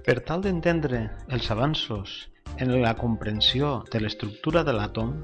Per tal d'entendre els avanços en la comprensió de l'estructura de l'àtom,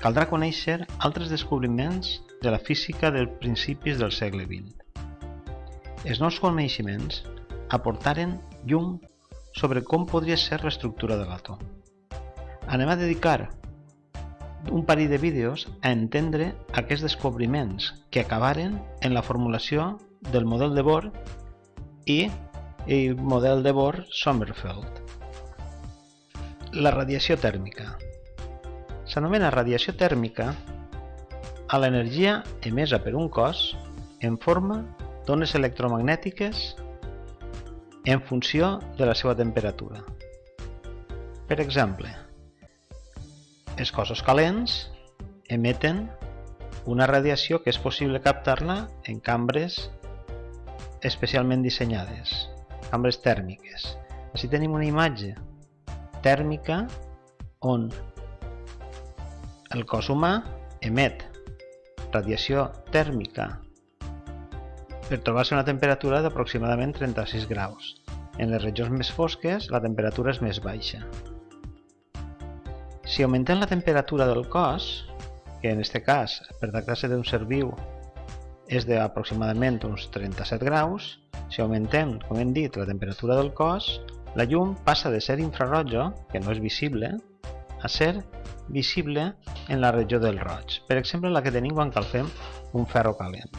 caldrà conèixer altres descobriments de la física de principis del segle XX. Els nous coneixements aportaren llum sobre com podria ser l'estructura de l'àtom. Anem a dedicar un parell de vídeos a entendre aquests descobriments que acabaren en la formulació del model de Bohr i el model de Bohr-Sommerfeld. La radiació tèrmica. S'anomena radiació tèrmica a l'energia emesa per un cos en forma d'ones electromagnètiques en funció de la seva temperatura. Per exemple, els cossos calents emeten una radiació que és possible captar-la en cambres especialment dissenyades, cambres tèrmiques. Així tenim una imatge tèrmica on el cos humà emet radiació tèrmica per trobar-se a una temperatura d'aproximadament 36 graus. En les regions més fosques la temperatura és més baixa. Si augmentem la temperatura del cos, que en aquest cas, per tractar-se d'un ser viu, és d'aproximadament uns 37 graus, si augmentem, com hem dit, la temperatura del cos, la llum passa de ser infraroja, que no és visible, a ser visible en la regió del roig. Per exemple, la que tenim quan calfem un ferro calent.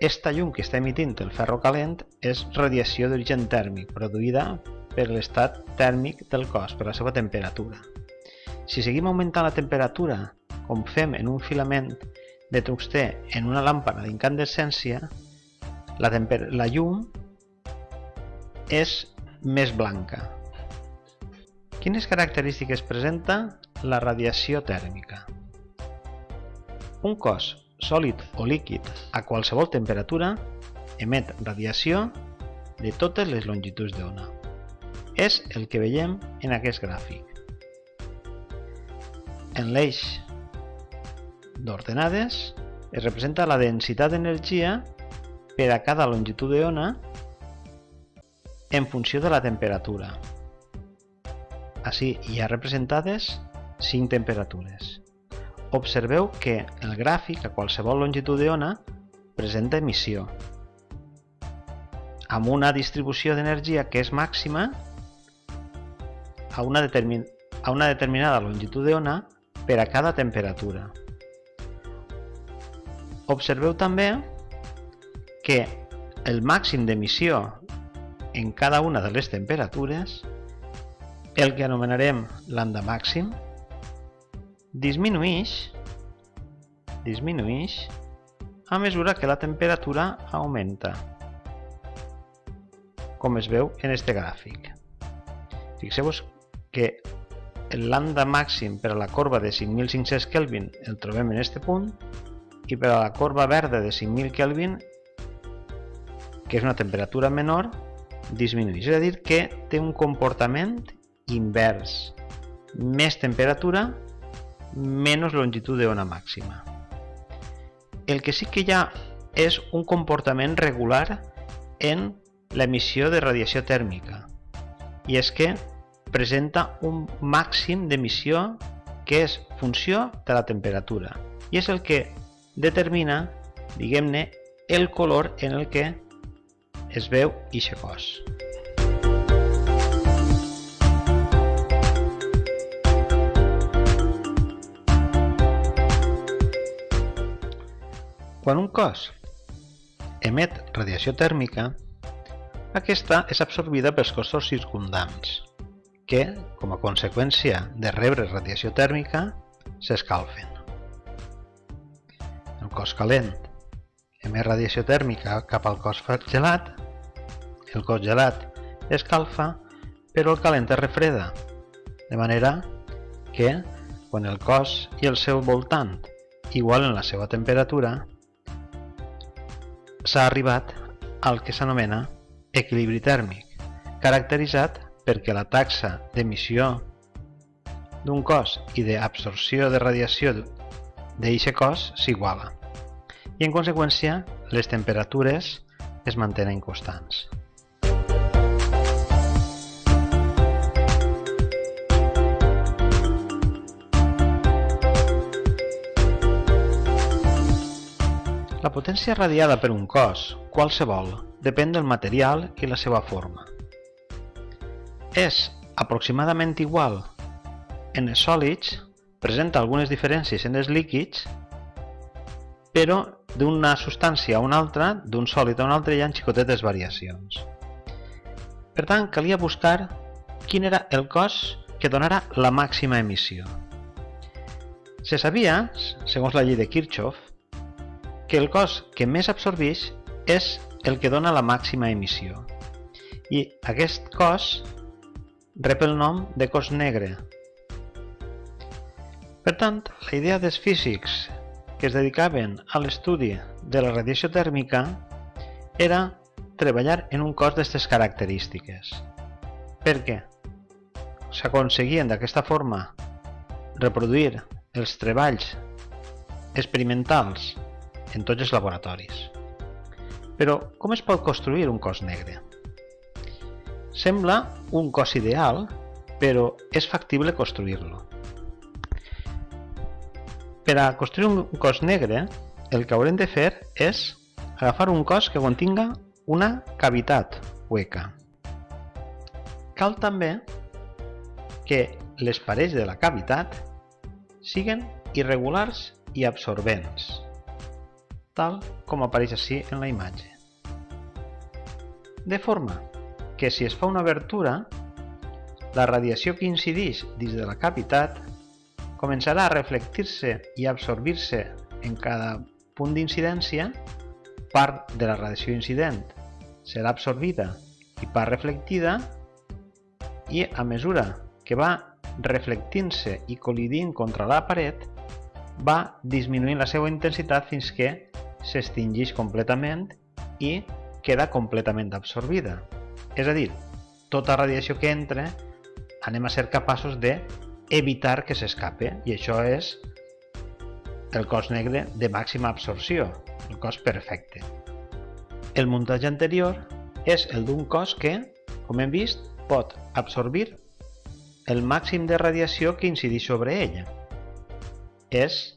Esta llum que està emitint el ferro calent és radiació d'origen tèrmic, produïda per l'estat tèrmic del cos, per la seva temperatura. Si seguim augmentant la temperatura, com fem en un filament de tungstè en una làmpara d'incandescència, la llum és més blanca. Quines característiques presenta la radiació tèrmica? Un cos sòlid o líquid a qualsevol temperatura emet radiació de totes les longituds d'ona. És el que veiem en aquest gràfic. En l'eix d'ordenades es representa la densitat d'energia per a cada longitud d'ona en funció de la temperatura. Així hi ha representades 5 temperatures. Observeu que el gràfic a qualsevol longitud d'ona presenta emissió, amb una distribució d'energia que és màxima a una determinada longitud d'ona per a cada temperatura. Observeu també que el màxim d'emissió en cada una de les temperatures, el que anomenarem lambda màxim, disminueix a mesura que la temperatura augmenta, com es veu en aquest gràfic. Fixeu-vos que el lambda màxim per a la corba de 5.500 Kelvin el trobem en aquest punt, i per a la corba verda de 5.000 Kelvin, que és una temperatura menor, disminueix. És a dir, que té un comportament invers. Més temperatura, menys longitud d'ona màxima. El que sí que hi ha és un comportament regular en l'emissió de radiació tèrmica. I és que presenta un màxim d'emissió que és funció de la temperatura. I és el que determina, diguem-ne, el color en el que es veu eixe cos. Quan un cos emet radiació tèrmica, aquesta és absorbida pels cossos circumdants, que, com a conseqüència de rebre radiació tèrmica, s'escalfen. El cos calent emet radiació tèrmica cap al cos gelat, el cos gelat escalfa, però el calent es refreda, de manera que, quan el cos i el seu voltant igualen la seva temperatura, s'ha arribat al que s'anomena equilibri tèrmic, caracteritzat perquè la taxa d'emissió d'un cos i d'absorció de radiació d'eixe cos s'iguala i, en conseqüència, les temperatures es mantenen constants. La potència radiada per un cos, qualsevol, depèn del material i la seva forma. És aproximadament igual en els sòlids, presenta algunes diferències en els líquids, però d'una substància a una altra, d'un sòlid a un altre, hi ha xicotetes variacions. Per tant, calia buscar quin era el cos que donara la màxima emissió. Se sabia, segons la llei de Kirchhoff, que el cos que més absorbeix és el que dona la màxima emissió. I aquest cos rep el nom de cos negre. Per tant, la idea dels físics que es dedicaven a l'estudi de la radiació tèrmica era treballar en un cos d'aquestes característiques. Per què? S'aconseguien d'aquesta forma reproduir els treballs experimentals en tots els laboratoris. Però com es pot construir un cos negre? Sembla un cos ideal, però és factible construir-lo. Per a construir un cos negre, el que haurem de fer és agafar un cos que continga una cavitat hueca. Cal també que les parets de la cavitat siguin irregulars i absorbents, tal com apareix així en la imatge. De forma que si es fa una obertura, la radiació que incideix dins de la cavitat començarà a reflectir-se i absorbir-se en cada punt d'incidència. Part de la radiació incident serà absorbida i part reflectida, i a mesura que va reflectint-se i col·lidint contra la paret, va disminuint la seva intensitat fins que s'extingeix completament i queda completament absorbida. És a dir, tota radiació que entra anem a ser capaços d'evitar que s'escape, i això és el cos negre de màxima absorció, el cos perfecte. El muntatge anterior és el d'un cos que, com hem vist, pot absorbir el màxim de radiació que incideix sobre ella. És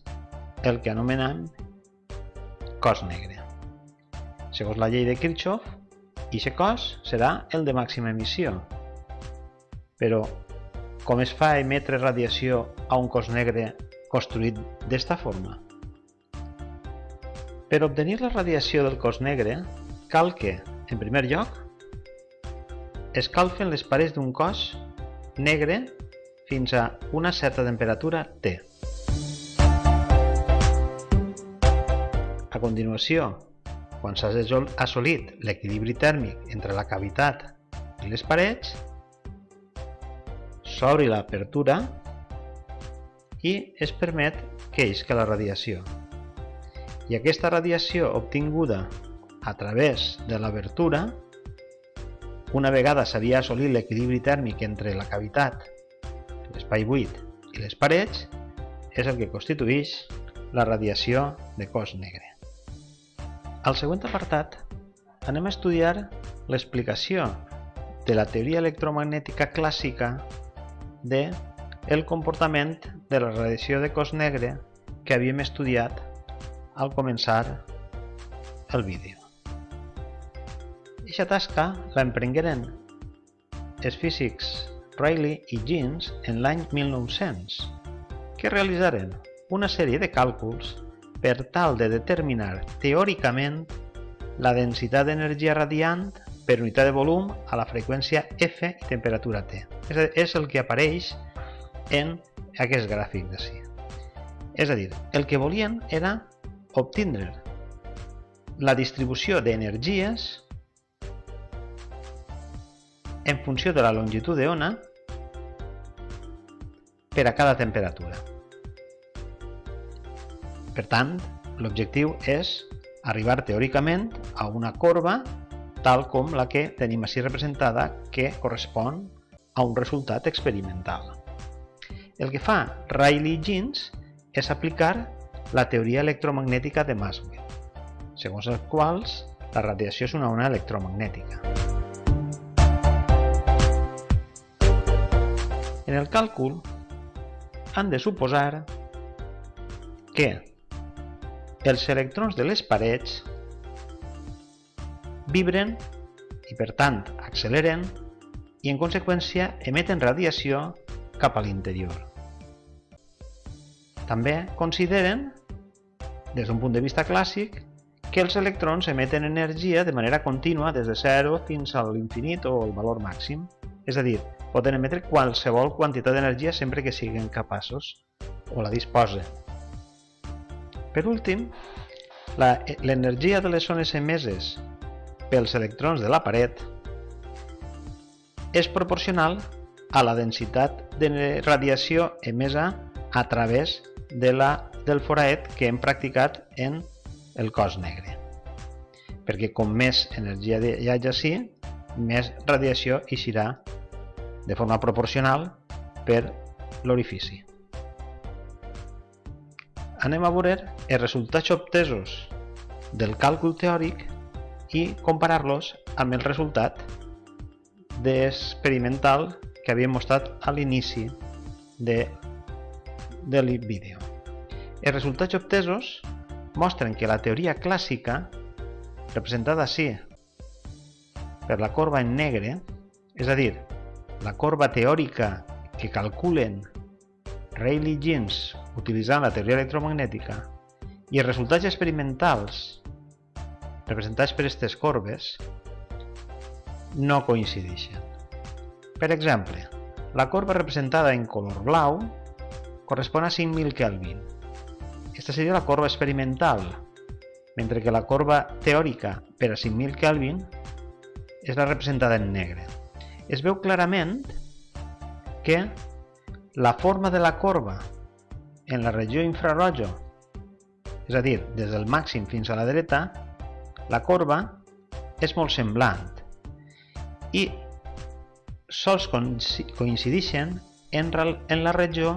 el que anomenem cos negre. Segons la llei de Kirchhoff, aquest cos serà el de màxima emissió. Però com es fa emetre radiació a un cos negre construït d'esta forma? Per obtenir la radiació del cos negre, cal que, en primer lloc, escalfen les parets d'un cos negre fins a una certa temperatura T. A continuació, quan s'ha assolit l'equilibri tèrmic entre la cavitat i les parets, s'obri l'apertura i es permet que isca la radiació. I aquesta radiació obtinguda a través de l'obertura, una vegada s'havia assolit l'equilibri tèrmic entre la cavitat, l'espai buit i les parets, és el que constitueix la radiació de cos negre. Al següent apartat anem a estudiar l'explicació de la teoria electromagnètica clàssica del comportament de la radiació de cos negre que havíem estudiat al començar el vídeo. Aquesta tasca l'emprengueren els físics Rayleigh i Jeans en l'any 1900, que realitzaren una sèrie de càlculs per tal de determinar teòricament la densitat d'energia radiant per unitat de volum a la freqüència F i temperatura T. És el que apareix en aquest gràfic d'ací. És a dir, el que volien era obtindre la distribució d'energies en funció de la longitud d'ona per a cada temperatura. Per tant, l'objectiu és arribar teòricament a una corba tal com la que tenim així representada, que correspon a un resultat experimental. El que fa Rayleigh i Jeans és aplicar la teoria electromagnètica de Maxwell, segons els quals la radiació és una ona electromagnètica. En el càlcul han de suposar que els electrons de les parets vibren i, per tant, acceleren i, en conseqüència, emeten radiació cap a l'interior. També consideren, des d'un punt de vista clàssic, que els electrons emeten energia de manera contínua des de 0 fins a l'infinit o el valor màxim. És a dir, poden emetre qualsevol quantitat d'energia sempre que siguin capaços o la disposen. Per últim, l'energia de les ones emeses pels electrons de la paret és proporcional a la densitat de radiació emesa a través del foraet que hem practicat en el cos negre. Perquè com més energia hi hagi així, més radiació eixirà de forma proporcional per l'orifici. Anem a veure els resultats obtesos del càlcul teòric i comparar-los amb el resultat experimental que havíem mostrat a l'inici del vídeo. Els resultats obtesos mostren que la teoria clàssica, representada així per la corba en negre, és a dir, la corba teòrica que calculen Rayleigh Jeans utilitzant la teoria electromagnètica, i els resultats experimentals representats per aquestes corbes no coincideixen. Per exemple, la corba representada en color blau correspon a 5.000 Kelvin. Aquesta seria la corba experimental, mentre que la corba teòrica per a 5.000 Kelvin és la representada en negre. Es veu clarament que la forma de la corba en la regió infraroja, és a dir, des del màxim fins a la dreta, la corba és molt semblant i sols coincideixen en la regió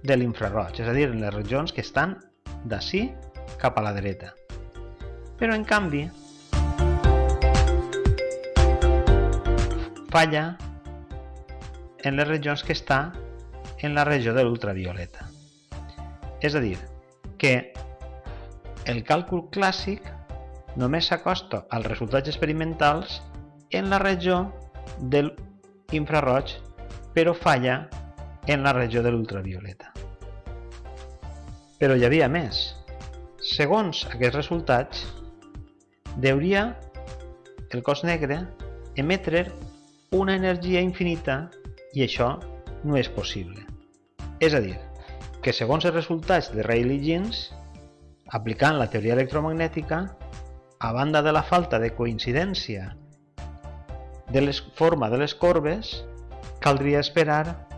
de l'infraroig, és a dir, en les regions que estan d'ací cap a la dreta. Però, en canvi, falla en les regions que està en la regió de l'ultravioleta. És a dir, que el càlcul clàssic només s'acosta als resultats experimentals en la regió de l'infraroig, però falla en la regió de l'ultravioleta. Però hi havia més. Segons aquests resultats, hauria el cos negre emetre una energia infinita i això no és possible. És a dir, que segons els resultats de Rayleigh Jeans, aplicant la teoria electromagnètica, a banda de la falta de coincidència de la forma de les corbes, caldria esperar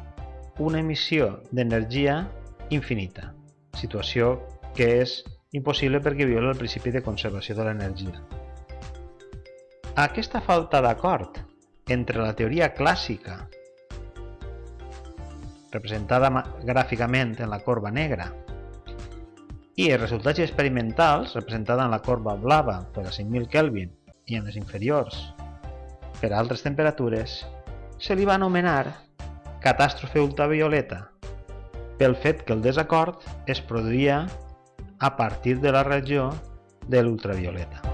una emissió d'energia infinita, situació que és impossible perquè viola el principi de conservació de l'energia. Aquesta falta d'acord entre la teoria clàssica, representada gràficament en la corba negra, i els resultats experimentals, representada en la corba blava per a 5.000 Kelvin i en les inferiors per a altres temperatures, se li va anomenar catàstrofe ultravioleta pel fet que el desacord es produïa a partir de la regió de l'ultravioleta.